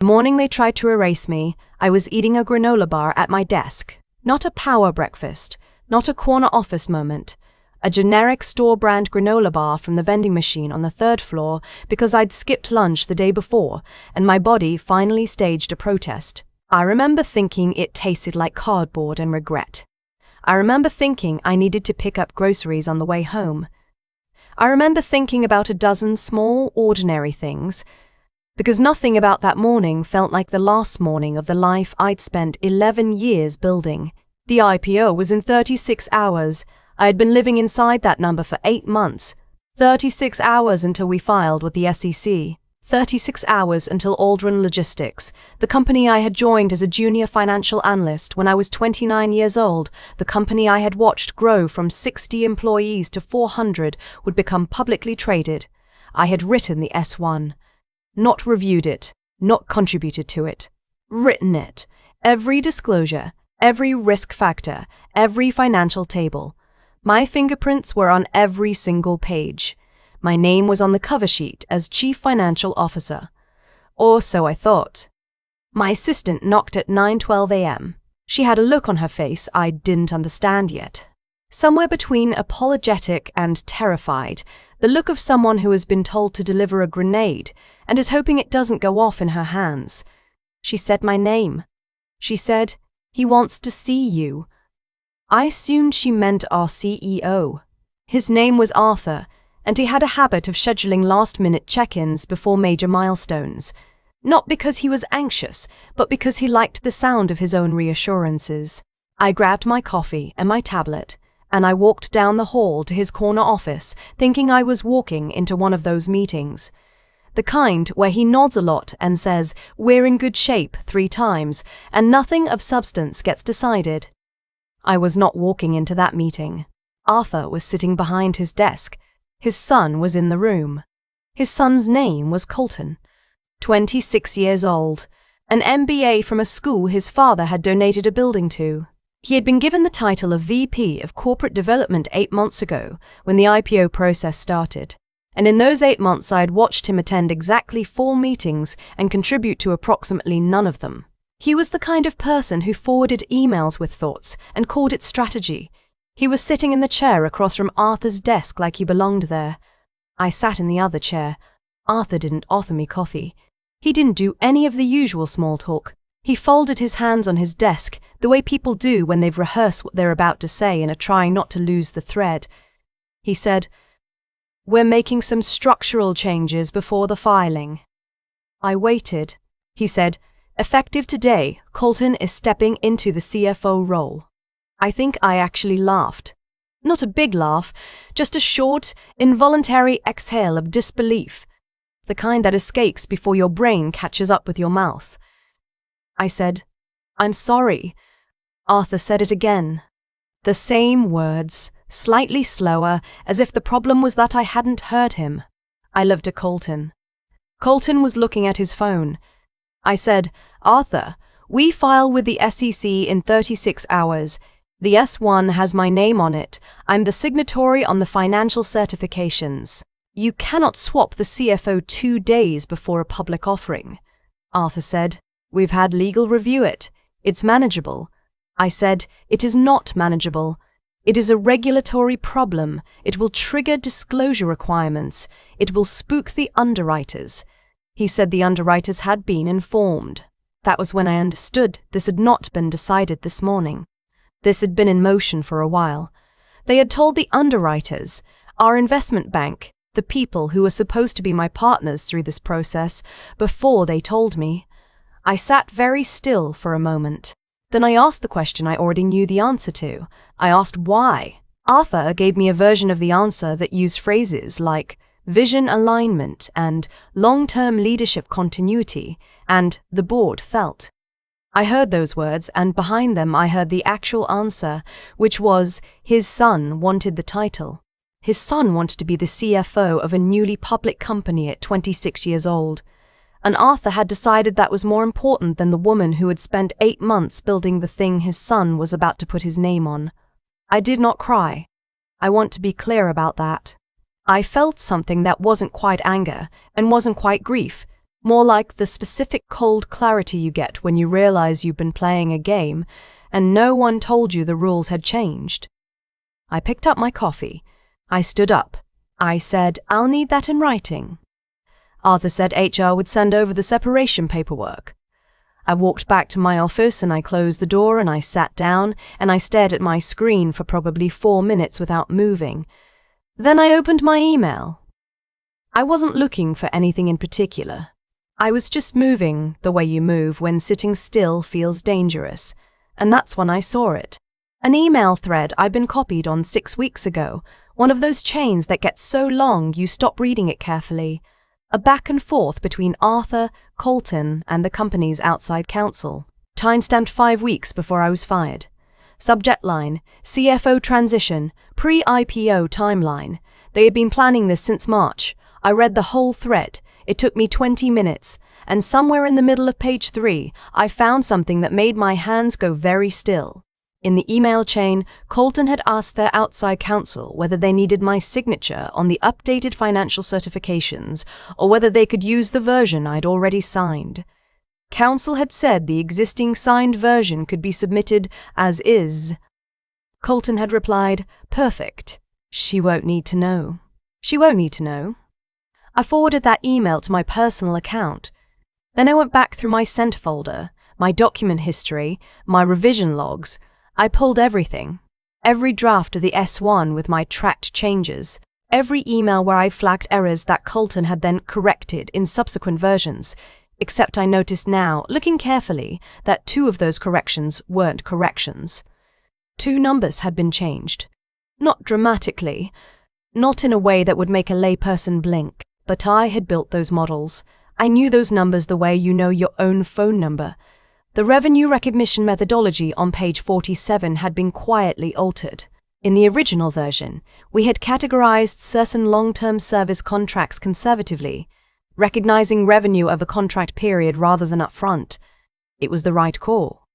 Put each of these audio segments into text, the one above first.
The morning they tried to erase me, I was eating a granola bar at my desk. Not a power breakfast, not a corner office moment. A generic store-brand granola bar from the vending machine on the third floor because I'd skipped lunch the day before and my body finally staged a protest. I remember thinking it tasted like cardboard and regret. I remember thinking I needed to pick up groceries on the way home. I remember thinking about a dozen small, ordinary things, because nothing about that morning felt like the last morning of the life I'd spent 11 years building. The IPO was in 36 hours. I had been living inside that number for 8 months. 36 hours until we filed with the SEC. 36 hours until Aldrin Logistics, the company I had joined as a junior financial analyst when I was 29 years old, the company I had watched grow from 60 employees to 400, would become publicly traded. I had written the S1. Not reviewed it, not contributed to it. Written it. Every disclosure, every risk factor, every financial table. My fingerprints were on every single page. My name was on the cover sheet as Chief Financial Officer. Or so I thought. My assistant knocked at 9:12 a.m. She had a look on her face I didn't understand yet. Somewhere between apologetic and terrified, the look of someone who has been told to deliver a grenade and is hoping it doesn't go off in her hands. She said my name. She said, "He wants to see you." I assumed she meant our CEO. His name was Arthur, and he had a habit of scheduling last-minute check-ins before major milestones. Not because he was anxious, but because he liked the sound of his own reassurances. I grabbed my coffee and my tablet, and I walked down the hall to his corner office, thinking I was walking into one of those meetings. The kind where he nods a lot and says, "We're in good shape" 3 times, and nothing of substance gets decided. I was not walking into that meeting. Arthur was sitting behind his desk. His son was in the room. His son's name was Colton. 26 years old, an MBA from a school his father had donated a building to. He had been given the title of VP of Corporate Development 8 months ago when the IPO process started. And in those 8 months I had watched him attend exactly 4 meetings and contribute to approximately none of them. He was the kind of person who forwarded emails with thoughts and called it strategy. He was sitting in the chair across from Arthur's desk like he belonged there. I sat in the other chair. Arthur didn't offer me coffee. He didn't do any of the usual small talk. He folded his hands on his desk, the way people do when they've rehearsed what they're about to say and are trying not to lose the thread. He said, "We're making some structural changes before the filing." I waited. He said, "Effective today, Colton is stepping into the CFO role." I think I actually laughed. Not a big laugh, just a short, involuntary exhale of disbelief, the kind that escapes before your brain catches up with your mouth. I said, "I'm sorry." Arthur said it again. The same words, slightly slower, as if the problem was that I hadn't heard him. I looked at Colton. Colton was looking at his phone. I said, "Arthur, we file with the SEC in 36 hours. The S1 has my name on it. I'm the signatory on the financial certifications. You cannot swap the CFO 2 days before a public offering." Arthur said, "We've had legal review it. It's manageable." I said, "It is not manageable. It is a regulatory problem. It will trigger disclosure requirements. It will spook the underwriters." He said the underwriters had been informed. That was when I understood this had not been decided this morning. This had been in motion for a while. They had told the underwriters, our investment bank, the people who were supposed to be my partners through this process, before they told me. I sat very still for a moment. Then I asked the question I already knew the answer to. I asked why. Arthur gave me a version of the answer that used phrases like vision alignment and long-term leadership continuity, and the board felt. I heard those words, and behind them I heard the actual answer, which was his son wanted the title. His son wanted to be the CFO of a newly public company at 26 years old. And Arthur had decided that was more important than the woman who had spent 8 months building the thing his son was about to put his name on. I did not cry. I want to be clear about that. I felt something that wasn't quite anger and wasn't quite grief, More like the specific cold clarity you get when you realize you've been playing a game and no one told you the rules had changed. I picked up my coffee. I stood up. I said, "I'll need that in writing." Arthur said HR would send over the separation paperwork. I walked back to my office and I closed the door and I sat down and I stared at my screen for probably 4 minutes without moving. Then I opened my email. I wasn't looking for anything in particular. I was just moving the way you move when sitting still feels dangerous, and that's when I saw it. An email thread I'd been copied on 6 weeks ago, one of those chains that gets so long you stop reading it carefully. A back and forth between Arthur, Colton, and the company's outside counsel. Timestamped 5 weeks before I was fired. Subject line, CFO transition, pre-IPO timeline. They had been planning this since March. I read the whole thread. It took me 20 minutes, and somewhere in the middle of page 3, I found something that made my hands go very still. In the email chain, Colton had asked their outside counsel whether they needed my signature on the updated financial certifications or whether they could use the version I'd already signed. Counsel had said the existing signed version could be submitted as is. Colton had replied, "Perfect. She won't need to know." She won't need to know. I forwarded that email to my personal account. Then I went back through my sent folder, my document history, my revision logs. I pulled everything. Every draft of the S1 with my tracked changes. Every email where I flagged errors that Colton had then corrected in subsequent versions. Except I noticed now, looking carefully, that 2 of those corrections weren't corrections. 2 numbers had been changed. Not dramatically. Not in a way that would make a layperson blink. But I had built those models. I knew those numbers the way you know your own phone number. The revenue recognition methodology on page 47 had been quietly altered. In the original version, we had categorized certain long-term service contracts conservatively, recognizing revenue of a contract period rather than upfront. It was the right call.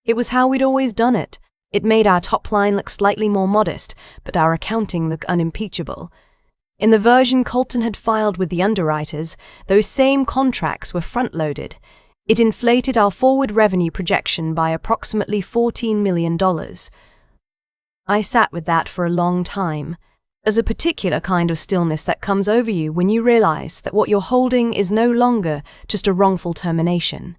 It was how we'd always done it. It made our top line look slightly more modest, but our accounting look unimpeachable. In the version Colton had filed with the underwriters, those same contracts were front-loaded. It inflated our forward revenue projection by approximately $14 million. I sat with that for a long time. There's a particular kind of stillness that comes over you when you realize that what you're holding is no longer just a wrongful termination.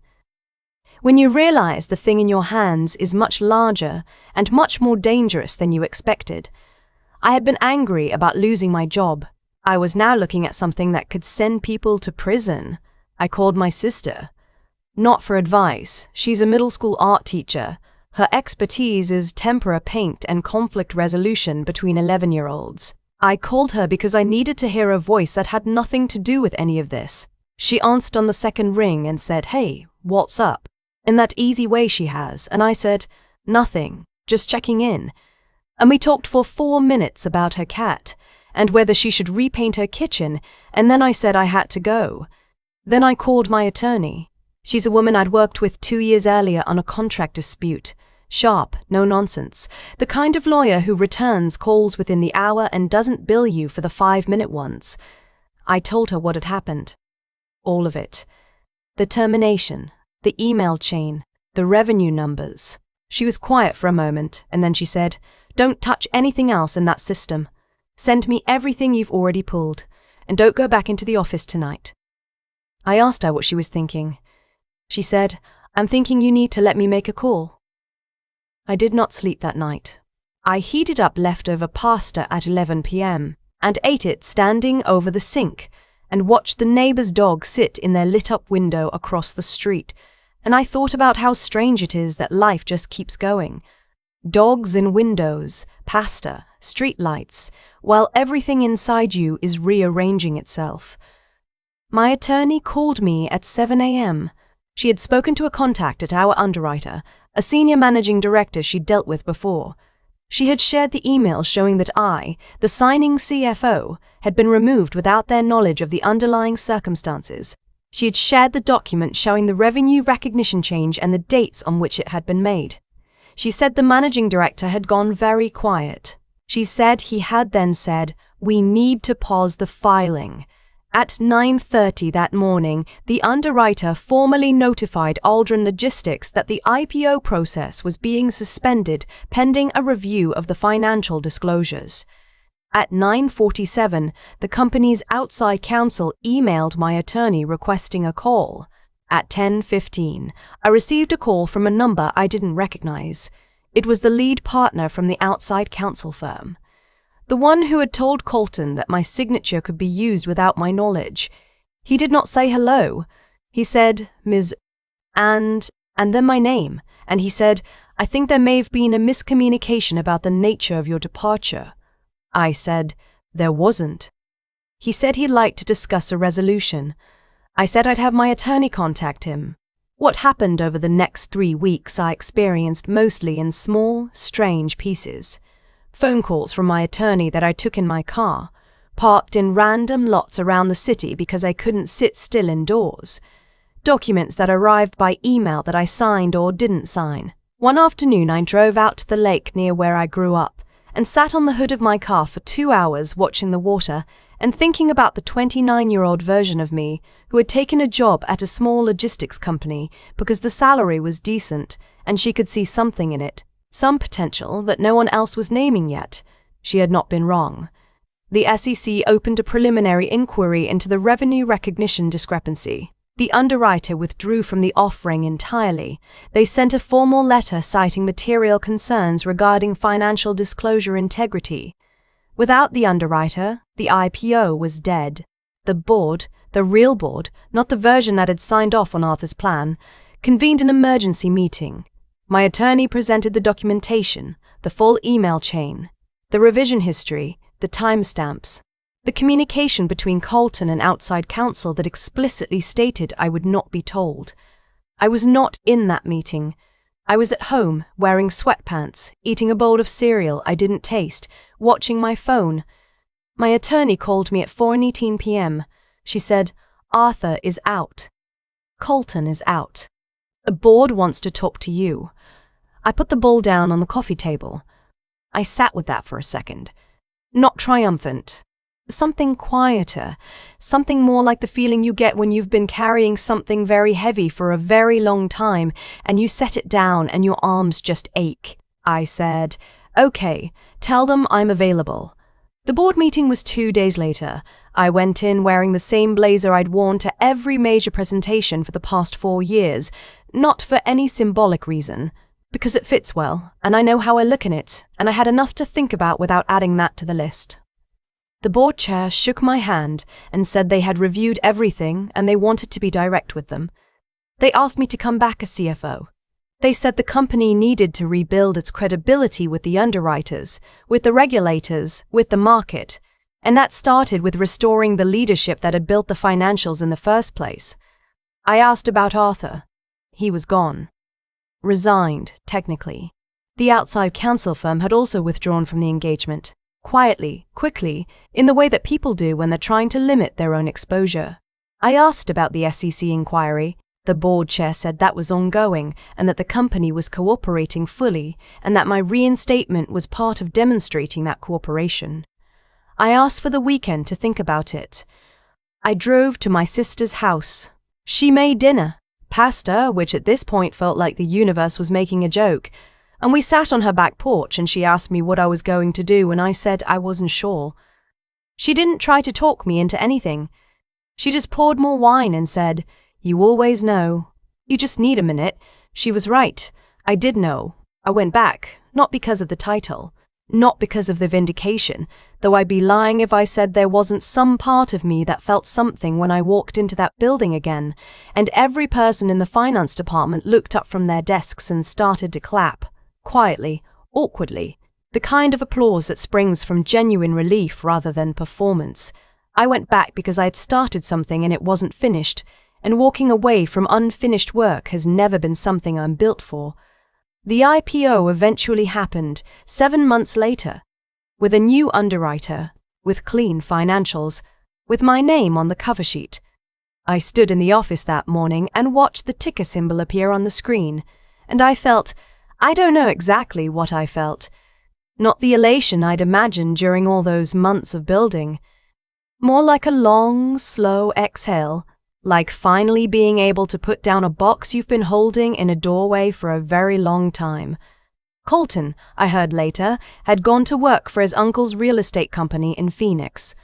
When you realize the thing in your hands is much larger and much more dangerous than you expected. I had been angry about losing my job. I was now looking at something that could send people to prison. I called my sister. Not for advice. She's a middle school art teacher. Her expertise is tempera paint and conflict resolution between 11-year-olds. I called her because I needed to hear a voice that had nothing to do with any of this. She answered on the second ring and said, "Hey, what's up?" in that easy way she has, and I said, "Nothing, just checking in." And we talked for 4 minutes about her cat, and whether she should repaint her kitchen, and then I said I had to go. Then I called my attorney. She's a woman I'd worked with 2 years earlier on a contract dispute. Sharp, no nonsense. The kind of lawyer who returns calls within the hour and doesn't bill you for the 5-minute ones. I told her what had happened. All of it. The termination, the email chain, the revenue numbers. She was quiet for a moment, and then she said, "Don't touch anything else in that system. Send me everything you've already pulled, and don't go back into the office tonight." I asked her what she was thinking. She said, "I'm thinking you need to let me make a call." I did not sleep that night. I heated up leftover pasta at 11 p.m. and ate it standing over the sink and watched the neighbor's dog sit in their lit-up window across the street, and I thought about how strange it is that life just keeps going. Dogs in windows, pasta, street lights, while everything inside you is rearranging itself. My attorney called me at 7 a.m. She had spoken to a contact at our underwriter, a senior managing director she'd dealt with before. She had shared the email showing that I, the signing CFO, had been removed without their knowledge of the underlying circumstances. She had shared the document showing the revenue recognition change and the dates on which it had been made. She said the managing director had gone very quiet. She said he had then said, "We need to pause the filing," At 9:30 that morning, the underwriter formally notified Aldrin Logistics that the IPO process was being suspended pending a review of the financial disclosures. At 9:47, the company's outside counsel emailed my attorney requesting a call. At 10:15, I received a call from a number I didn't recognize. It was the lead partner from the outside counsel firm. The one who had told Colton that my signature could be used without my knowledge. He did not say hello. He said, Ms. and then my name, and he said, I think there may have been a miscommunication about the nature of your departure. I said, there wasn't. He said he'd like to discuss a resolution. I said I'd have my attorney contact him. What happened over the next 3 weeks I experienced mostly in small, strange pieces. Phone calls from my attorney that I took in my car, parked in random lots around the city because I couldn't sit still indoors. Documents that arrived by email that I signed or didn't sign. One afternoon I drove out to the lake near where I grew up and sat on the hood of my car for 2 hours watching the water and thinking about the 29-year-old version of me who had taken a job at a small logistics company because the salary was decent and she could see something in it. Some potential that no one else was naming yet. She had not been wrong. The SEC opened a preliminary inquiry into the revenue recognition discrepancy. The underwriter withdrew from the offering entirely. They sent a formal letter citing material concerns regarding financial disclosure integrity. Without the underwriter, the IPO was dead. The board, the real board, not the version that had signed off on Arthur's plan, convened an emergency meeting. My attorney presented the documentation, the full email chain, the revision history, the timestamps, the communication between Colton and outside counsel that explicitly stated I would not be told. I was not in that meeting. I was at home, wearing sweatpants, eating a bowl of cereal I didn't taste, watching my phone. My attorney called me at 4:18 p.m. She said, Arthur is out. Colton is out. The board wants to talk to you. I put the bowl down on the coffee table. I sat with that for a second. Not triumphant. Something quieter. Something more like the feeling you get when you've been carrying something very heavy for a very long time and you set it down and your arms just ache. I said, okay, tell them I'm available. The board meeting was 2 days later. I went in wearing the same blazer I'd worn to every major presentation for the past 4 years, not for any symbolic reason, because it fits well, and I know how I look in it, and I had enough to think about without adding that to the list. The board chair shook my hand and said they had reviewed everything and they wanted to be direct with them. They asked me to come back as CFO. They said the company needed to rebuild its credibility with the underwriters, with the regulators, with the market, and that started with restoring the leadership that had built the financials in the first place. I asked about Arthur. He was gone. Resigned, technically. The outside counsel firm had also withdrawn from the engagement, quietly, quickly, in the way that people do when they're trying to limit their own exposure. I asked about the SEC inquiry. The board chair said that was ongoing and that the company was cooperating fully and that my reinstatement was part of demonstrating that cooperation. I asked for the weekend to think about it. I drove to my sister's house. She made dinner, pasta, which at this point felt like the universe was making a joke, and we sat on her back porch and she asked me what I was going to do and I said I wasn't sure. She didn't try to talk me into anything. She just poured more wine and said, "You always know. You just need a minute." She was right. I did know. I went back, not because of the title, not because of the vindication, though I'd be lying if I said there wasn't some part of me that felt something when I walked into that building again, and every person in the finance department looked up from their desks and started to clap, quietly, awkwardly, the kind of applause that springs from genuine relief rather than performance. I went back because I had started something and it wasn't finished, and walking away from unfinished work has never been something I'm built for. The IPO eventually happened 7 months later, with a new underwriter, with clean financials, with my name on the cover sheet. I stood in the office that morning and watched the ticker symbol appear on the screen, and I don't know exactly what I felt. Not the elation I'd imagined during all those months of building. More like a long, slow exhale, like finally being able to put down a box you've been holding in a doorway for a very long time. Colton, I heard later, had gone to work for his uncle's real estate company in Phoenix.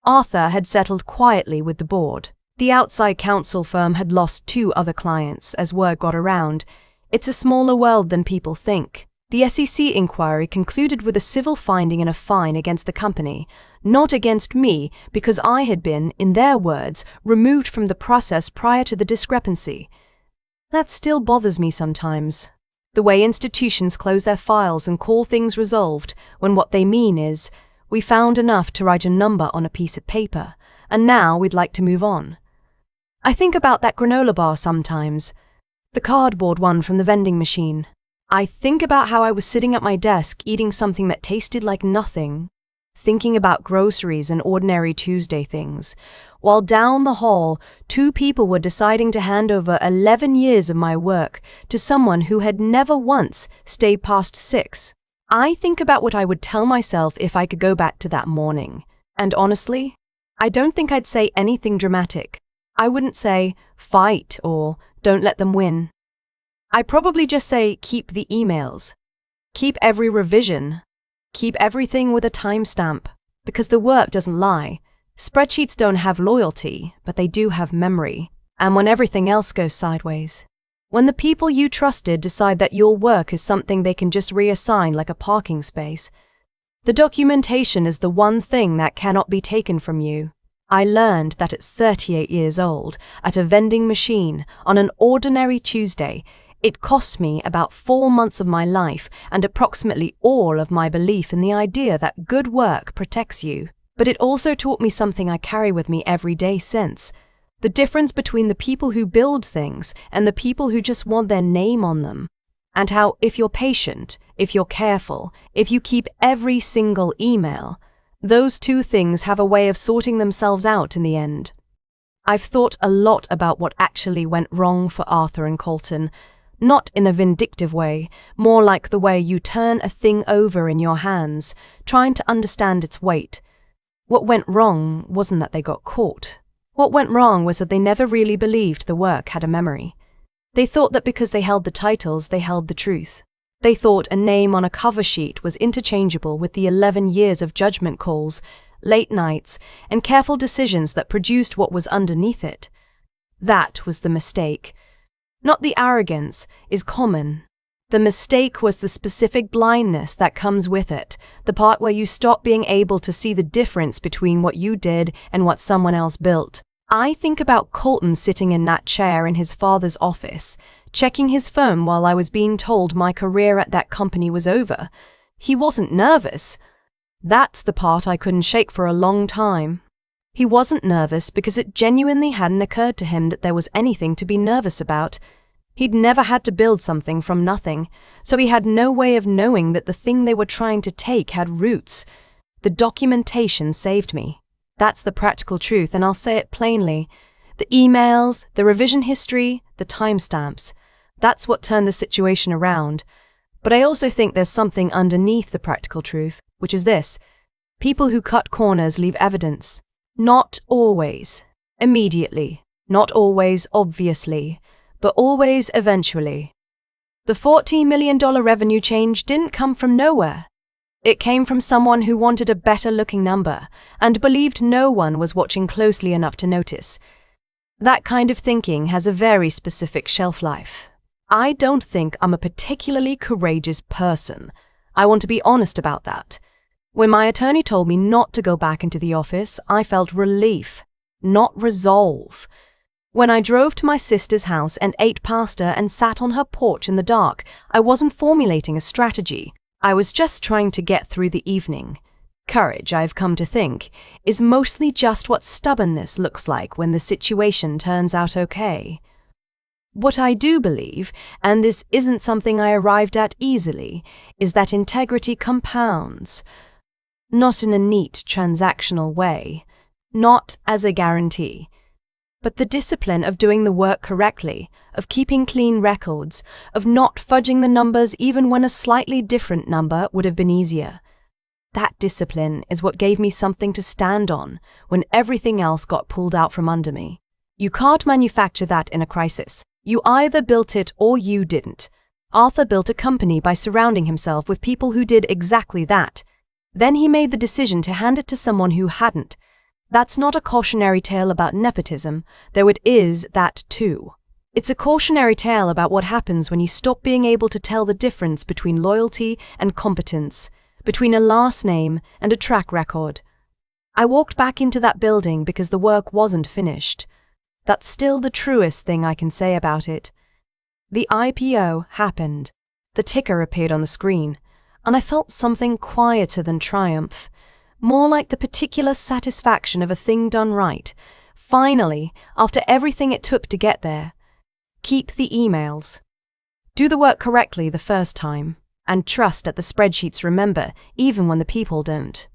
Arthur had settled quietly with the board. The outside counsel firm had lost 2 other clients as word got around. It's a smaller world than people think. The SEC inquiry concluded with a civil finding and a fine against the company, not against me, because I had been, in their words, removed from the process prior to the discrepancy. That still bothers me sometimes. The way institutions close their files and call things resolved, when what they mean is, we found enough to write a number on a piece of paper, and now we'd like to move on. I think about that granola bar sometimes, the cardboard one from the vending machine. I think about how I was sitting at my desk eating something that tasted like nothing, thinking about groceries and ordinary Tuesday things, while down the hall, 2 people were deciding to hand over 11 years of my work to someone who had never once stayed past 6. I think about what I would tell myself if I could go back to that morning. And honestly, I don't think I'd say anything dramatic. I wouldn't say, fight or don't let them win. I'd probably just say, keep the emails. Keep every revision. Keep everything with a timestamp, because the work doesn't lie. Spreadsheets don't have loyalty, but they do have memory. And when everything else goes sideways, when the people you trusted decide that your work is something they can just reassign like a parking space, the documentation is the one thing that cannot be taken from you. I learned that at 38 years old, at a vending machine, on an ordinary Tuesday, it cost me about 4 months of my life and approximately all of my belief in the idea that good work protects you. But it also taught me something I carry with me every day since. The difference between the people who build things and the people who just want their name on them. And how if you're patient, if you're careful, if you keep every single email, those 2 things have a way of sorting themselves out in the end. I've thought a lot about what actually went wrong for Arthur and Colton. Not in a vindictive way, more like the way you turn a thing over in your hands, trying to understand its weight. What went wrong wasn't that they got caught. What went wrong was that they never really believed the work had a memory. They thought that because they held the titles, they held the truth. They thought a name on a cover sheet was interchangeable with the 11 years of judgment calls, late nights, and careful decisions that produced what was underneath it. That was the mistake. Not the arrogance is common. The mistake was the specific blindness that comes with it, the part where you stop being able to see the difference between what you did and what someone else built. I think about Colton sitting in that chair in his father's office, checking his phone while I was being told my career at that company was over. He wasn't nervous. That's the part I couldn't shake for a long time. He wasn't nervous because it genuinely hadn't occurred to him that there was anything to be nervous about. He'd never had to build something from nothing, so he had no way of knowing that the thing they were trying to take had roots. The documentation saved me. That's the practical truth, and I'll say it plainly. The emails, the revision history, the timestamps. That's what turned the situation around. But I also think there's something underneath the practical truth, which is this. People who cut corners leave evidence. Not always, immediately, not always obviously, but always eventually. The $14 million revenue change didn't come from nowhere. It came from someone who wanted a better-looking number and believed no one was watching closely enough to notice. That kind of thinking has a very specific shelf life. I don't think I'm a particularly courageous person. I want to be honest about that. When my attorney told me not to go back into the office, I felt relief, not resolve. When I drove to my sister's house and ate pasta and sat on her porch in the dark, I wasn't formulating a strategy. I was just trying to get through the evening. Courage, I've come to think, is mostly just what stubbornness looks like when the situation turns out okay. What I do believe, and this isn't something I arrived at easily, is that integrity compounds. Not in a neat transactional way, not as a guarantee, but the discipline of doing the work correctly, of keeping clean records, of not fudging the numbers even when a slightly different number would have been easier. That discipline is what gave me something to stand on when everything else got pulled out from under me. You can't manufacture that in a crisis. You either built it or you didn't. Arthur built a company by surrounding himself with people who did exactly that. Then he made the decision to hand it to someone who hadn't. That's not a cautionary tale about nepotism, though it is that too. It's a cautionary tale about what happens when you stop being able to tell the difference between loyalty and competence, between a last name and a track record. I walked back into that building because the work wasn't finished. That's still the truest thing I can say about it. The IPO happened. The ticker appeared on the screen, and I felt something quieter than triumph, more like the particular satisfaction of a thing done right. Finally, after everything it took to get there. Keep the emails. Do the work correctly the first time, and trust that the spreadsheets remember even when the people don't.